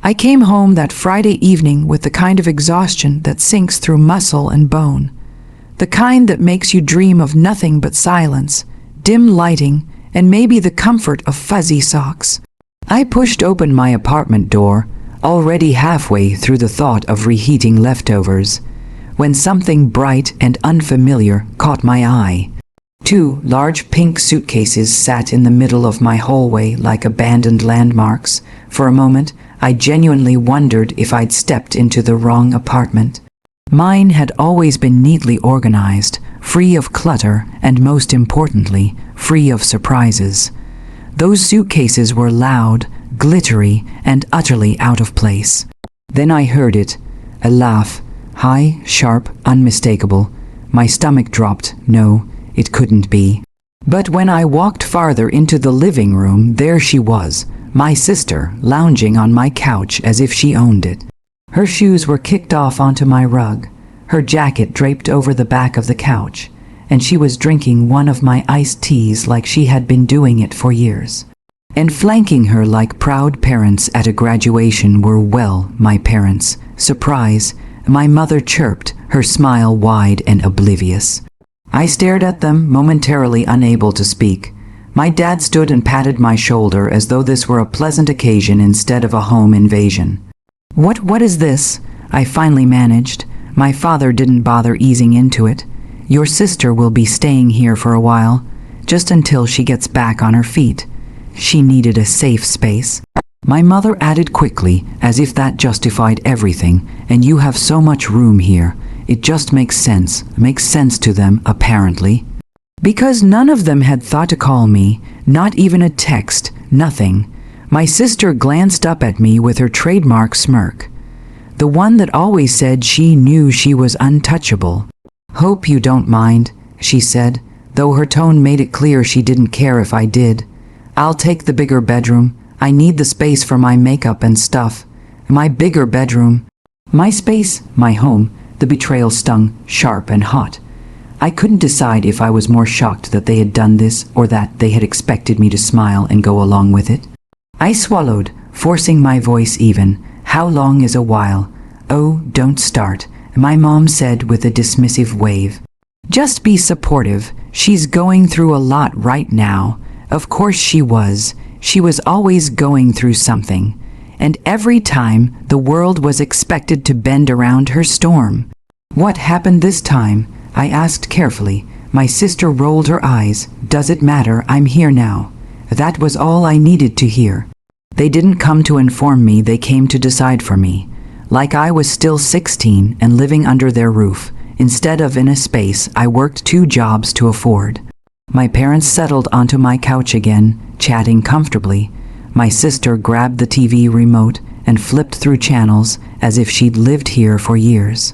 I came home that Friday evening with the kind of exhaustion that sinks through muscle and bone, the kind that makes you dream of nothing but silence, dim lighting, and maybe the comfort of fuzzy socks. I pushed open my apartment door, already halfway through the thought of reheating leftovers, when something bright and unfamiliar caught my eye. 2 large pink suitcases sat in the middle of my hallway like abandoned landmarks. For a moment, I genuinely wondered if I'd stepped into the wrong apartment. Mine had always been neatly organized, free of clutter, and most importantly, free of surprises. Those suitcases were loud, glittery, and utterly out of place. Then I heard it, a laugh, high, sharp, unmistakable. My stomach dropped. No, it couldn't be. But when I walked farther into the living room, there she was, my sister, lounging on my couch as if she owned it. Her shoes were kicked off onto my rug, her jacket draped over the back of the couch, and she was drinking one of my iced teas like she had been doing it for years. And flanking her like proud parents at a graduation were, well, my parents. Surprise, my mother chirped, her smile wide and oblivious. I stared at them, momentarily unable to speak. My dad stood and patted my shoulder as though this were a pleasant occasion instead of a home invasion. What is this? I finally managed. My father didn't bother easing into it. Your sister will be staying here for a while, just until she gets back on her feet. She needed a safe space. My mother added quickly, as if that justified everything, and you have so much room here. It just makes sense to them, apparently. Because none of them had thought to call me, not even a text, nothing. My sister glanced up at me with her trademark smirk. The one that always said she knew she was untouchable. Hope you don't mind, she said, though her tone made it clear she didn't care if I did. I'll take the bigger bedroom. I need the space for my makeup and stuff. My bigger bedroom. My space, my home. The betrayal stung, sharp and hot. I couldn't decide if I was more shocked that they had done this or that they had expected me to smile and go along with it. I swallowed, forcing my voice even. How long is a while? Oh, don't start, my mom said with a dismissive wave. Just be supportive. She's going through a lot right now. Of course she was. She was always going through something. And every time, the world was expected to bend around her storm. What happened this time? I asked carefully. My sister rolled her eyes. Does it matter? I'm here now. That was all I needed to hear. They didn't come to inform me, they came to decide for me. Like I was still 16 and living under their roof. Instead of in a space I worked 2 jobs to afford. My parents settled onto my couch again, chatting comfortably. My sister grabbed the TV remote and flipped through channels as if she'd lived here for years.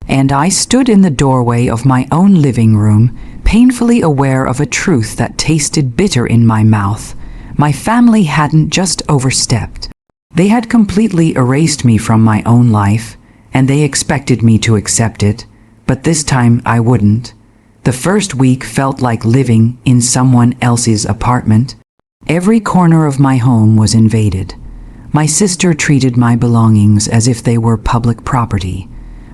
And I stood in the doorway of my own living room, painfully aware of a truth that tasted bitter in my mouth. My family hadn't just overstepped. They had completely erased me from my own life, and they expected me to accept it, but this time I wouldn't. The first week felt like living in someone else's apartment. Every corner of my home was invaded. My sister treated my belongings as if they were public property.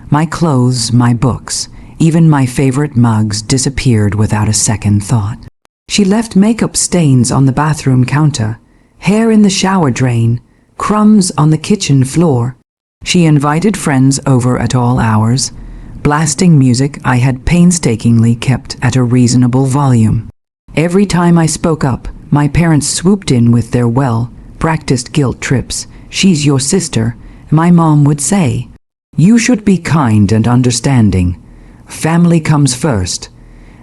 My clothes, my books, even my favorite mugs disappeared without a second thought. She left makeup stains on the bathroom counter, hair in the shower drain, crumbs on the kitchen floor. She invited friends over at all hours, blasting music I had painstakingly kept at a reasonable volume. Every time I spoke up, my parents swooped in with their well-practiced guilt trips. She's your sister, my mom would say. You should be kind and understanding. Family comes first.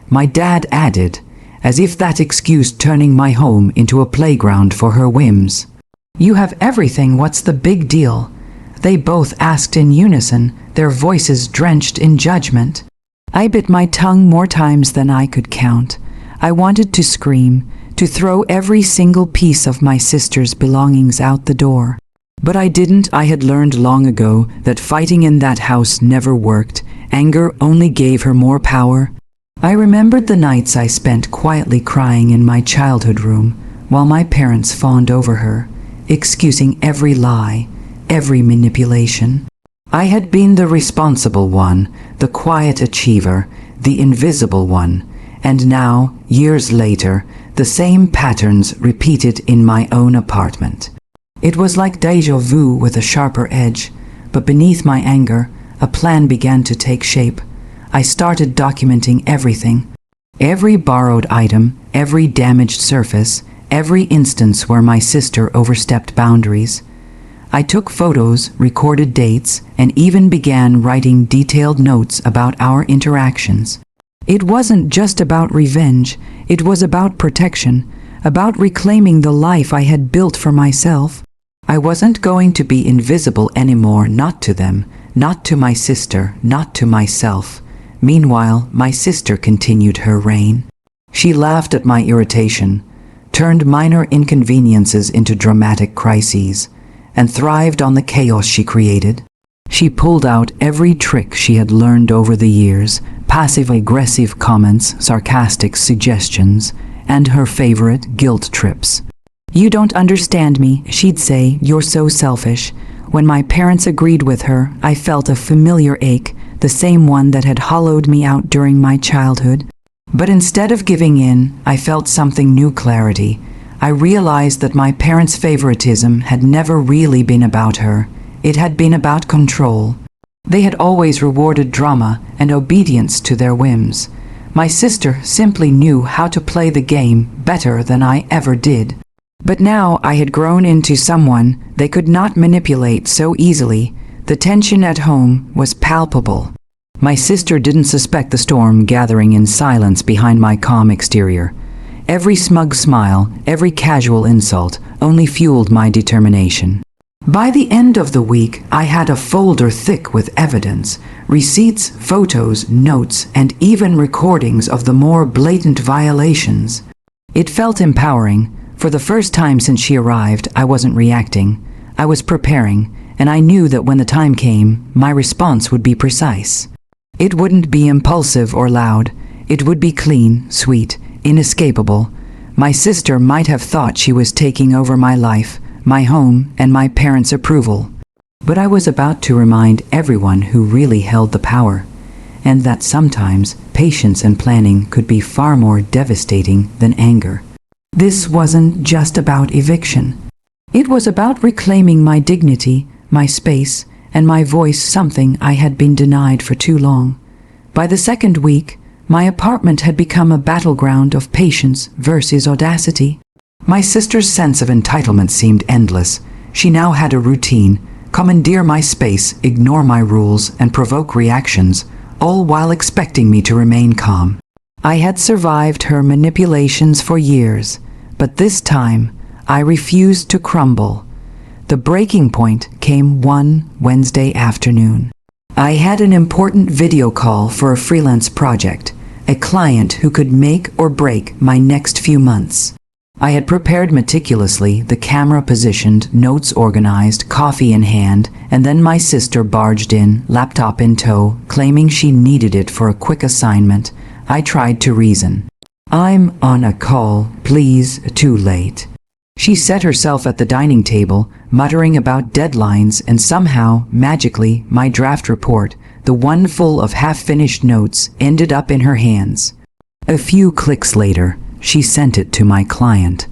My dad added, as if that excused turning my home into a playground for her whims. You have everything, what's the big deal? They both asked in unison, their voices drenched in judgment. I bit my tongue more times than I could count. I wanted to scream, to throw every single piece of my sister's belongings out the door. But I didn't. I had learned long ago that fighting in that house never worked. Anger only gave her more power. I remembered the nights I spent quietly crying in my childhood room while my parents fawned over her, excusing every lie, every manipulation. I had been the responsible one, the quiet achiever, the invisible one, and now, years later, the same patterns repeated in my own apartment. It was like déjà vu with a sharper edge, but beneath my anger, a plan began to take shape. I started documenting everything. Every borrowed item, every damaged surface, every instance where my sister overstepped boundaries. I took photos, recorded dates, and even began writing detailed notes about our interactions. It wasn't just about revenge, it was about protection, about reclaiming the life I had built for myself. I wasn't going to be invisible anymore, not to them, not to my sister, not to myself. Meanwhile, my sister continued her reign. She laughed at my irritation, turned minor inconveniences into dramatic crises, and thrived on the chaos she created. She pulled out every trick she had learned over the years, passive-aggressive comments, sarcastic suggestions, and her favorite guilt trips. "You don't understand me," she'd say, "you're so selfish." When my parents agreed with her, I felt a familiar ache, the same one that had hollowed me out during my childhood. But instead of giving in, I felt something new: clarity. I realized that my parents' favoritism had never really been about her. It had been about control. They had always rewarded drama and obedience to their whims. My sister simply knew how to play the game better than I ever did. But now I had grown into someone they could not manipulate so easily. The tension at home was palpable. My sister didn't suspect the storm gathering in silence behind my calm exterior. Every smug smile, every casual insult only fueled my determination. By the end of the week, I had a folder thick with evidence, receipts, photos, notes, and even recordings of the more blatant violations. It felt empowering. For the first time since she arrived, I wasn't reacting. I was preparing, and I knew that when the time came, my response would be precise. It wouldn't be impulsive or loud. It would be clean, sweet, inescapable. My sister might have thought she was taking over my life, my home, and my parents' approval. But I was about to remind everyone who really held the power, and that sometimes patience and planning could be far more devastating than anger. This wasn't just about eviction. It was about reclaiming my dignity, my space, and my voice, something I had been denied for too long. By the second week, my apartment had become a battleground of patience versus audacity. My sister's sense of entitlement seemed endless. She now had a routine: commandeer my space, ignore my rules, and provoke reactions, all while expecting me to remain calm. I had survived her manipulations for years, but this time I refused to crumble. The breaking point came one Wednesday afternoon. I had an important video call for a freelance project, a client who could make or break my next few months. I had prepared meticulously, the camera positioned, notes organized, coffee in hand, and then my sister barged in, laptop in tow, claiming she needed it for a quick assignment. I tried to reason. "I'm on a call, please, too late." She set herself at the dining table, muttering about deadlines, and somehow, magically, my draft report, the one full of half-finished notes, ended up in her hands. A few clicks later, she sent it to my client.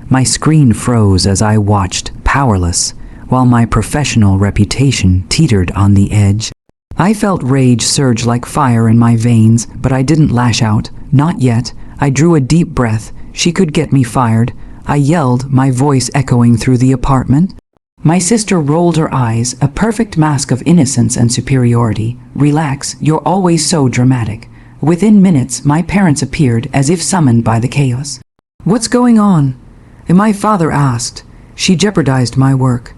My screen froze as I watched, powerless, while my professional reputation teetered on the edge. I felt rage surge like fire in my veins, but I didn't lash out. Not yet. I drew a deep breath. She could get me fired. I yelled, my voice echoing through the apartment. My sister rolled her eyes, a perfect mask of innocence and superiority. "Relax, you're always so dramatic." Within minutes, my parents appeared, as if summoned by the chaos. "What's going on?" my father asked. She jeopardized my work.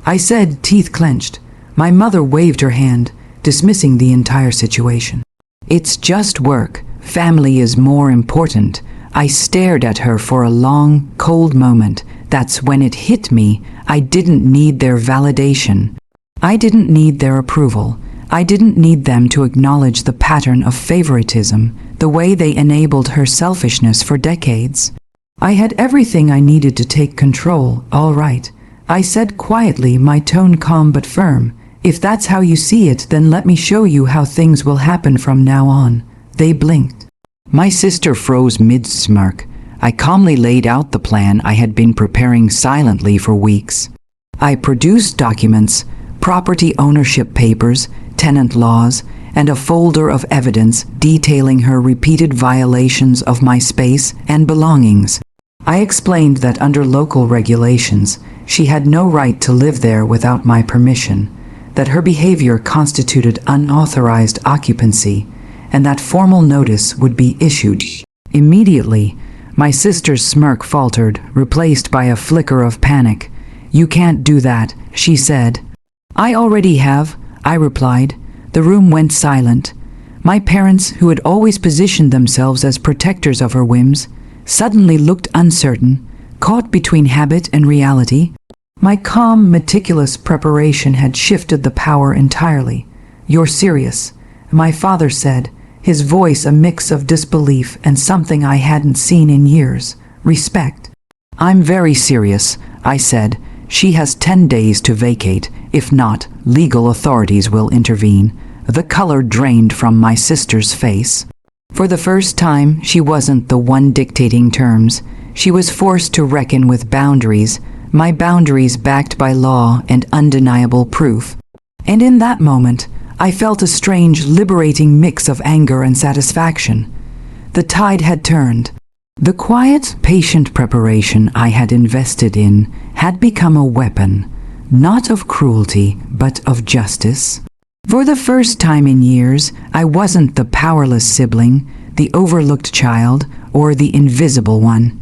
I said, teeth clenched. My mother waved her hand, dismissing the entire situation. "It's just work. Family is more important." I stared at her for a long, cold moment. That's when it hit me. I didn't need their validation. I didn't need their approval. I didn't need them to acknowledge the pattern of favoritism, the way they enabled her selfishness for decades. I had everything I needed to take control, all right, I said quietly, my tone calm but firm. If that's how you see it, then let me show you how things will happen from now on. They blinked. My sister froze mid-smirk. I calmly laid out the plan I had been preparing silently for weeks. I produced documents, property ownership papers, tenant laws, and a folder of evidence detailing her repeated violations of my space and belongings. I explained that under local regulations, she had no right to live there without my permission, that her behavior constituted unauthorized occupancy, and that formal notice would be issued. Immediately, my sister's smirk faltered, replaced by a flicker of panic. "You can't do that," she said. "I already have," I replied. The room went silent. My parents, who had always positioned themselves as protectors of her whims, suddenly looked uncertain, caught between habit and reality. My calm, meticulous preparation had shifted the power entirely. "You're serious," my father said, his voice a mix of disbelief and something I hadn't seen in years, respect. "I'm very serious," I said. "She has 10 days to vacate. If not, legal authorities will intervene." The color drained from my sister's face. For the first time, she wasn't the one dictating terms. She was forced to reckon with boundaries, my boundaries backed by law and undeniable proof. And in that moment, I felt a strange, liberating mix of anger and satisfaction. The tide had turned. The quiet, patient preparation I had invested in had become a weapon, not of cruelty, but of justice. For the first time in years, I wasn't the powerless sibling, the overlooked child, or the invisible one.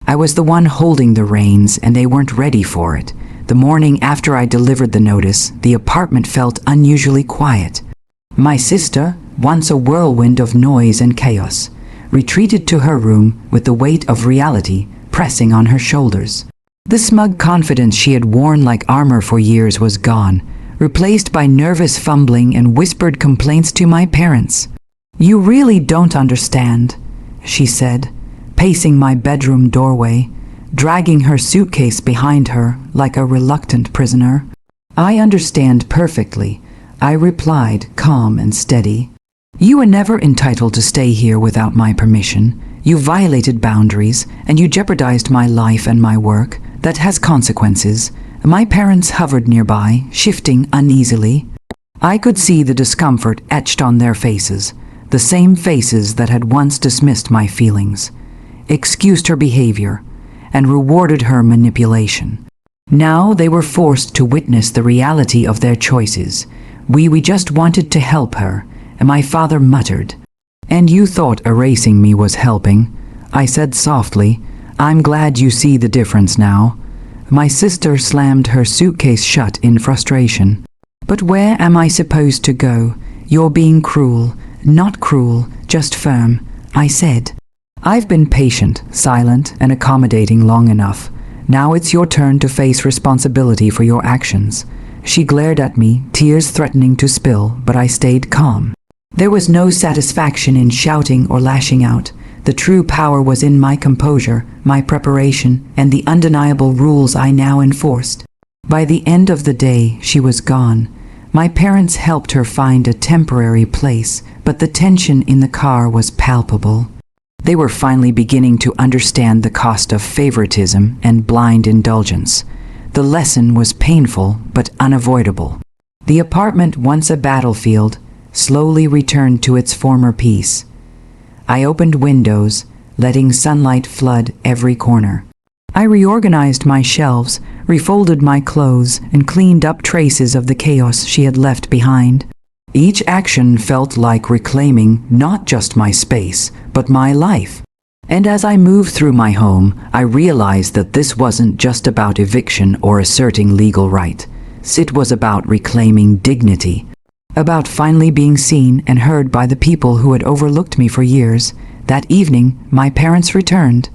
I was the one holding the reins, and they weren't ready for it. The morning after I delivered the notice, the apartment felt unusually quiet. My sister, once a whirlwind of noise and chaos, retreated to her room with the weight of reality pressing on her shoulders. The smug confidence she had worn like armor for years was gone, replaced by nervous fumbling and whispered complaints to my parents. "You really don't understand," she said, pacing my bedroom doorway, dragging her suitcase behind her like a reluctant prisoner. "I understand perfectly," I replied, calm and steady. "You were never entitled to stay here without my permission. You violated boundaries, and you jeopardized my life and my work. That has consequences." My parents hovered nearby, shifting uneasily. I could see the discomfort etched on their faces, the same faces that had once dismissed my feelings, excused her behavior, and rewarded her manipulation. Now they were forced to witness the reality of their choices. We just wanted to help her," and my father muttered. "And you thought erasing me was helping," I said softly. "I'm glad you see the difference now." My sister slammed her suitcase shut in frustration. "But where am I supposed to go? You're being cruel." "Not cruel, just firm," I said. "I've been patient, silent, and accommodating long enough. Now it's your turn to face responsibility for your actions." She glared at me, tears threatening to spill, but I stayed calm. There was no satisfaction in shouting or lashing out. The true power was in my composure, my preparation, and the undeniable rules I now enforced. By the end of the day, she was gone. My parents helped her find a temporary place, but the tension in the car was palpable. They were finally beginning to understand the cost of favoritism and blind indulgence. The lesson was painful but unavoidable. The apartment, once a battlefield, slowly returned to its former peace. I opened windows, letting sunlight flood every corner. I reorganized my shelves, refolded my clothes, and cleaned up traces of the chaos she had left behind. Each action felt like reclaiming not just my space, but my life. And as I moved through my home, I realized that this wasn't just about eviction or asserting legal right. It was about reclaiming dignity, about finally being seen and heard by the people who had overlooked me for years. That evening, my parents returned.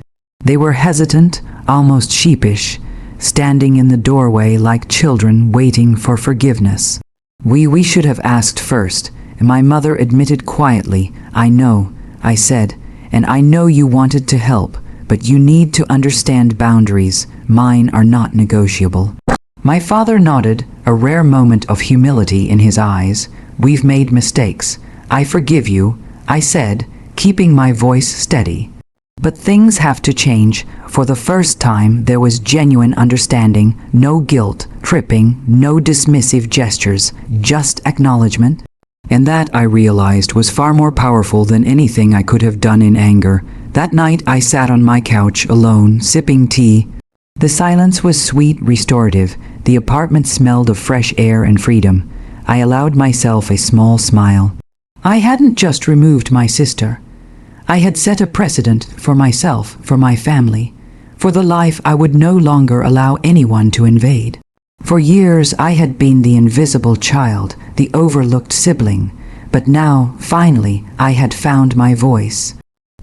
They were hesitant, almost sheepish, standing in the doorway like children waiting for forgiveness. We should have asked first," my mother admitted quietly. "I know," I said, "and I know you wanted to help, but you need to understand boundaries. Mine are not negotiable." My father nodded, a rare moment of humility in his eyes. "We've made mistakes. I forgive you," I said, keeping my voice steady. "But things have to change." For the first time, there was genuine understanding, no guilt, tripping, no dismissive gestures, just acknowledgement. And that, I realized, was far more powerful than anything I could have done in anger. That night, I sat on my couch, alone, sipping tea. The silence was sweet, restorative. The apartment smelled of fresh air and freedom. I allowed myself a small smile. I hadn't just removed my sister. I had set a precedent for myself, for my family, for the life I would no longer allow anyone to invade. For years, I had been the invisible child, the overlooked sibling, but now, finally, I had found my voice.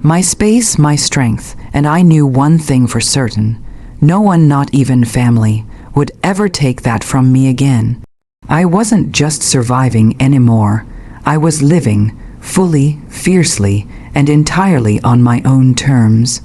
My space, my strength, and I knew one thing for certain. No one, not even family, would ever take that from me again. I wasn't just surviving anymore. I was living, fully, fiercely, and entirely on my own terms.